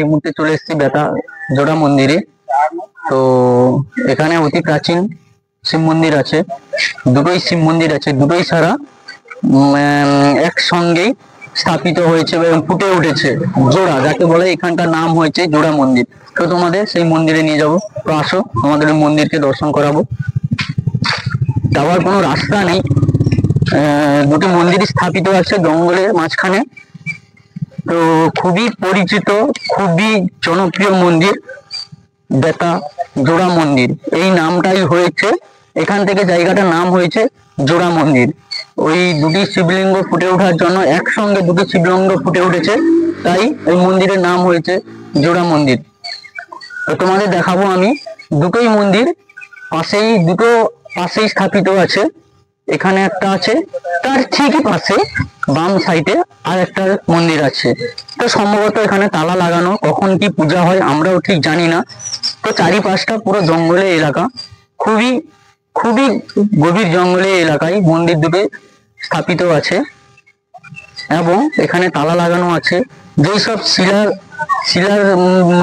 এই মুহূর্তে চলে এসেছি বেতা জোড়া মন্দিরে। তো এখানে অতি প্রাচীন শিব মন্দির আছে, দুটোই শিব মন্দির আছে, দুটোই সারা একসঙ্গেই স্থাপিত হয়েছে এবং ফুটে উঠেছে জোড়া, যাকে বলে এখানকার নাম হয়েছে জোড়া মন্দির। তো তোমাদের সেই মন্দিরে নিয়ে যাব, তো আসো তোমাদের মন্দিরকে দর্শন করাবো। যাওয়ার কোনো রাস্তা নেই, দুটি মন্দির স্থাপিত আছে জঙ্গলের মাঝখানে। তো খুবই পরিচিত, খুবই জনপ্রিয় মন্দির বেতা জোড়া মন্দির, এই নামটাই হয়েছে, এখান থেকে জায়গাটার নাম হয়েছে জোড়া মন্দির। ওই দুটি শিবলিঙ্গ ফুটে ওঠার জন্য, একসঙ্গে দুটি শিবলিঙ্গ ফুটে উঠেছে, তাই ওই মন্দিরের নাম হয়েছে জোড়া মন্দির। তো তোমাদের দেখাবো আমি দুটোই মন্দির পাশেই স্থাপিত আছে। এখানে একটা আছে, তার ঠিকই পাশে বাম সাইডে আর একটা মন্দির আছে। তো সম্ভবত এখানে তালা লাগানো, কখন কি পূজা হয় আমরাও ঠিক জানি না। তো চারিপাশটা পুরো জঙ্গলের এলাকা, খুবই খুবই গভীর জঙ্গলের এলাকায় মন্দির দুটো স্থাপিত আছে এবং এখানে তালা লাগানো আছে। যেসব শিলার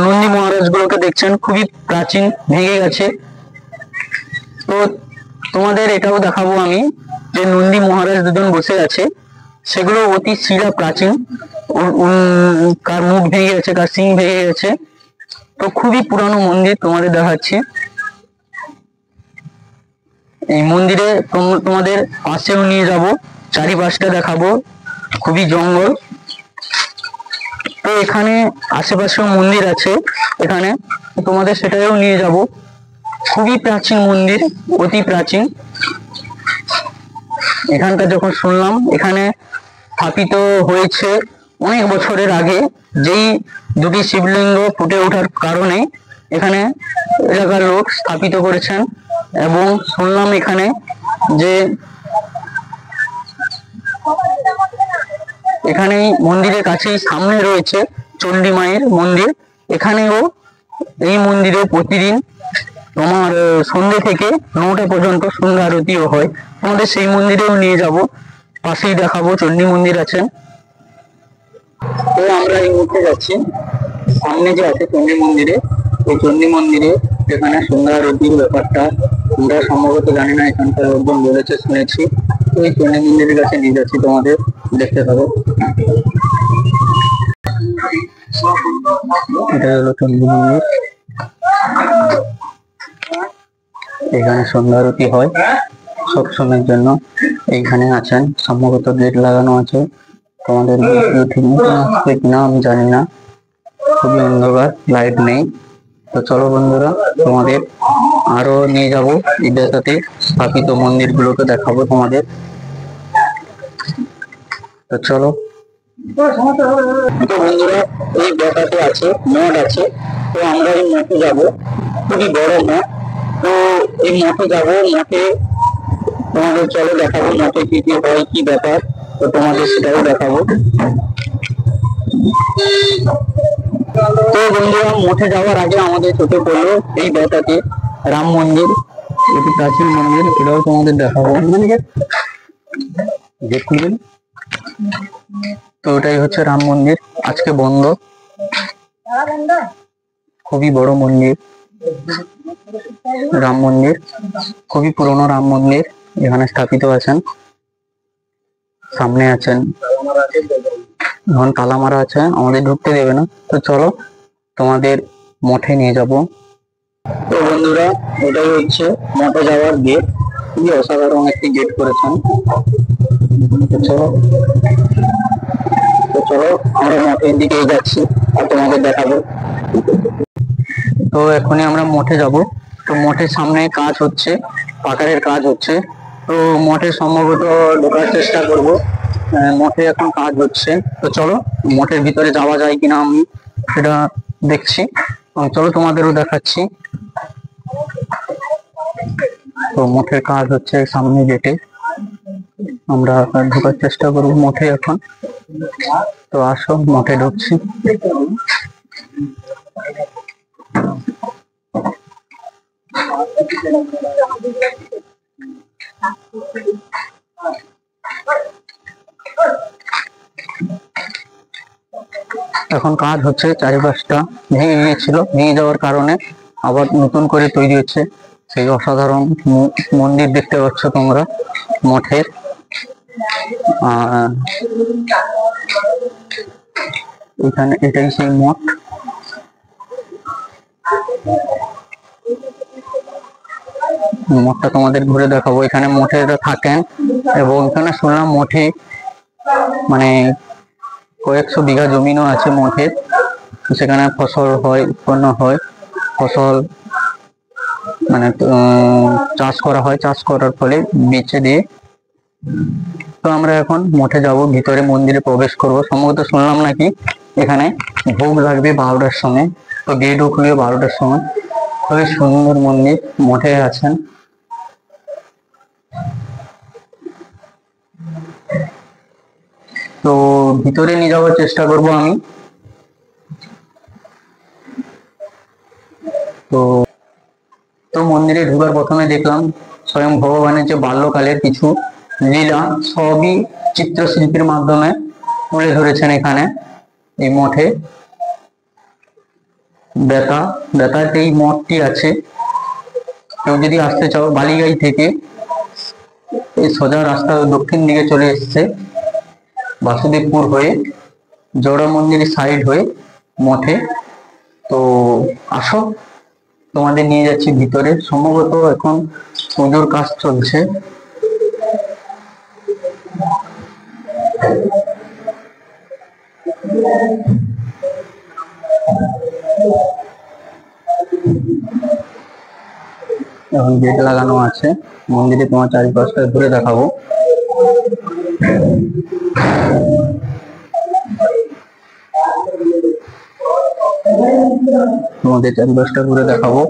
নন্দী মহারাজ গুলোকে দেখছেন খুবই প্রাচীন, ভেঙে গেছে। তো তোমাদের এটাও দেখাবো আমি, যে নন্দী মহারাজ দুজন বসে আছে, সেগুলো অতি শিলা প্রাচীন, কার মুখ ভেঙে গেছে, কার সিং ভেঙে গেছে। তো খুবই পুরানো মন্দির তোমাদের দেখাচ্ছি। এই মন্দিরে তোমাদের পাশেও নিয়ে যাব, চারিপাশটা দেখাবো, খুবই জঙ্গল। তো এখানে আশেপাশেও মন্দির আছে, এখানে তোমাদের সেটাও নিয়ে যাব। খুবই প্রাচীন মন্দির, অতি প্রাচীন। এখানটা যখন শুনলাম এখানে স্থাপিত হয়েছে অনেক বছরের আগে, যেই দুটি শিবলিঙ্গ ফুটে ওঠার কারণে এখানে এলাকার লোক স্থাপিত করেছেন। এবং শুনলাম এখানে যে এখানে মন্দিরের কাছেই সামনে রয়েছে চণ্ডী মায়ের মন্দির। এখানেও এই মন্দিরে প্রতিদিন তোমার সন্ধ্যে থেকে 9টা পর্যন্ত সন্ধ্যা আরতিও হয়। আমাদের সেই মন্দিরেও নিয়ে যাব, পাশেই দেখাবো চণ্ডী মন্দির আছে। তো আমরা এই মুহূর্তে যাচ্ছি সামনে যে আছে চণ্ডী মন্দিরে, ওই চণ্ডী মন্দিরে যেখানে সন্ধ্যা আরতির ব্যাপারটা আমরা সম্ভবত জানি না, এখানকার লোকজন বলেছে শুনেছি। তো এই চণ্ডী মন্দিরের কাছে নিয়ে যাচ্ছি, তোমাদের দেখতে পাবো। এটা হলো চণ্ডী মন্দির, এখানে সন্ধ্যা আরতি হয় সব সময়ের জন্য। এইখানে আছেন, সম্ভবত গেট লাগানো আছে, তোমাদের ঠিক মতো আসবে কিনা আমি জানি না, খুবই অন্ধকার, লাইট নেই। তো চলো বন্ধুরা, তোমাদের আরো নিয়ে যাব এই বেতাতে স্থাপিত মন্দির গুলোকে দেখাবো তোমাদের। তো চলো। তো বন্ধুরা, এই বেতাতে আছে মঠ আছে, তো আমরা এই মঠে যাব, খুবই বড় মঠ। তো এই মঠে যাব, মঠে তোমাদের চলো দেখাবো মঠে কি কি হয়, কি ব্যাপার, তো তোমাদের সেটাও দেখাবো। তো বন্ধুরা, মঠে যাওয়ার আগে আমাদের চোখে পড়লো এই বেতাতে রাম মন্দির, এটি প্রাচীন মন্দির, এটাও তোমাদের দেখাবো। তো ওটাই হচ্ছে রাম মন্দির, আজকে বন্ধ, খুবই বড় মন্দির, রাম মন্দির, খুবই পুরনো রাম মন্দির। এখানে স্থাপিত আছেন, সামনে আছেন, এখন তালা মারা আছে, আমাদের ঢুকতে দেবে না। তো চলো তোমাদের মঠে নিয়ে যাব। তো বন্ধুরা, এটাই হচ্ছে মঠে যাওয়ার গেট, খুবই অসাধারণ একটি গেট করেছেন। তো চলো আমরা মঠের দিকে যাচ্ছি আর তোমাদের দেখাবো। তো এখনই আমরা মঠে যাব। তো মঠের সামনে কাজ হচ্ছে, পাকারের কাজ হচ্ছে। তো মঠে সম্ভবত ঢোকার চেষ্টা করব, মঠে এখন কাজ হচ্ছে। তো চলো মঠের ভিতরে যাওয়া যায় কিনা আমি সেটা দেখছি, চলো তোমাদেরও দেখাচ্ছি। তো মঠের কাজ হচ্ছে সামনে গেটে, আমরা ঢোকার চেষ্টা করবো মঠে এখন। তো আসো মঠে ঢুকছি। এখন কাজ হচ্ছে, চারিপাশটা ভেঙে গিয়েছিল, ভেঙে যাওয়ার কারণে আবার নতুন করে তৈরি হচ্ছে। সেই অসাধারণ মন্দির দেখতে পাচ্ছ তোমরা মঠের। এখানে এটাই সেই মঠ। মঠটা তোমাদের ঘুরে দেখাবো। এখানে মঠেরা থাকেন এবং এখানে শুনলাম মঠে মানে কয়েকশো বিঘা জমিনও আছে মঠের, সেখানে ফসল হয়, উৎপন্ন হয়, ফসল মানে চাষ করা হয়, চাষ করার ফলে বেচে দিয়ে। তো আমরা এখন মঠে যাব, ভিতরে মন্দিরে প্রবেশ করব। সম্ভবত শুনলাম নাকি এখানে ভোগ লাগবে 12টার সময়, তো গেটও খুলবে 12টার সময়। খুবই সুন্দর মন্দির, মঠে আছেন। তো ভিতরে নিয়ে যাওয়ার চেষ্টা করব আমি। তো তো মন্দিরে ঢোকার প্রথমে দেখলাম স্বয়ং ভগবানের যে বাল্যকালের কিছু লীলা সবই চিত্রশিল্পীর মাধ্যমে তুলে ধরেছেন এখানে এই মঠে। বেতাতে এই মঠটি আছে। কেউ যদি আসতে চাও বালিগাই থেকে এই সোজা রাস্তা দক্ষিণ দিকে চলে এসছে, বাসুদেবপুর হয়ে জোড়া মন্দিরের সাইড হয়ে মঠে। তো আসো, তোমাদের নিয়ে যাচ্ছি ভিতরে। সম্ভবত এখন পুজোর কাজ চলছে। এখন গেট লাগানো আছে মন্দিরে, তোমার চারিপাশটা ঘুরে দেখাবো। তোমাদের চারিপাশটা ঘুরে দেখাবো।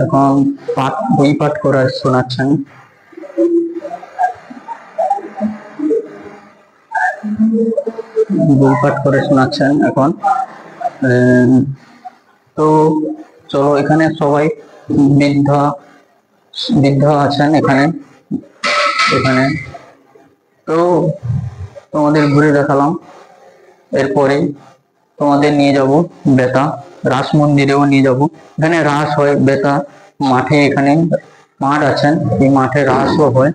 এখন বই পাঠ করা শোনাচ্ছেন। বই পাঠ করে শোনাচ্ছেন এখন। তো চলো, এখানে সবাই বৃদ্ধা আছেন এখানে। তো তোমাদের ঘুরে দেখালাম। এরপরে তোমাদের নিয়ে যাব বেতা রাস মন্দিরেও নিয়ে যাব। এখানে রাস হয় বেতা মাঠে, এখানে মাঠ আছেন, এই মাঠে রাসও হয়।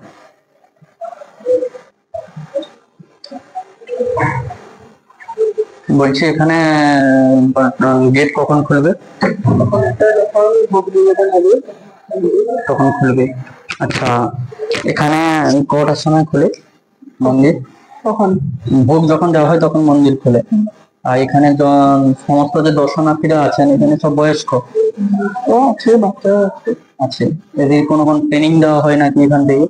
বলছি এখানে গেট কখন খুলবে? তখন খুলবে। আচ্ছা, এখানে কটার সময় খুলে মন্দির? তখন ভোগ যখন দেওয়া হয় তখন মন্দির খুলে। আর এখানে সমস্ত যে দর্শনার্থীরা আছেন এখানে সব বয়স্ক আছে, বাচ্চা আছে। এদের কোনো ট্রেনিং দেওয়া হয় নাকি এখান থেকে?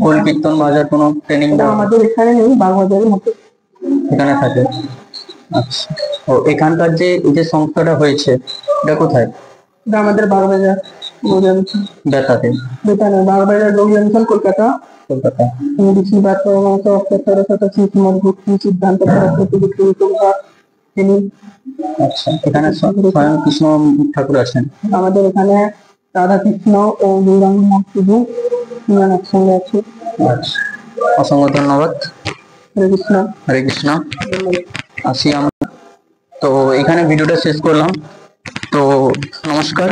খোল কীর্তন বাজার কোনো ট্রেনিং দেওয়া আমাদের এখানে নেই, বাগবাজারের মতো এখানে থাকে। আচ্ছা, ও এখানকার যে এই যে সংস্থাটা হয়েছে এটা কোথায়? এটা আমাদের বাগবাজার বেতাতে। বেতানে বাগবাজার জংশন, কলকাতা। সিদ্ধান্ত আচ্ছা, এখানে স্বয়ং কৃষ্ণ ঠাকুর আছেন। আমাদের এখানে রাধা কৃষ্ণ ও গৌরাঙ্গ শুধু একসঙ্গে আছে। আচ্ছা, অসংখ্য ধন্যবাদ। হরে কৃষ্ণ। হরে কৃষ্ণ। আসি আমরা। তো এখানে ভিডিওটা শেষ করলাম। তো নমস্কার।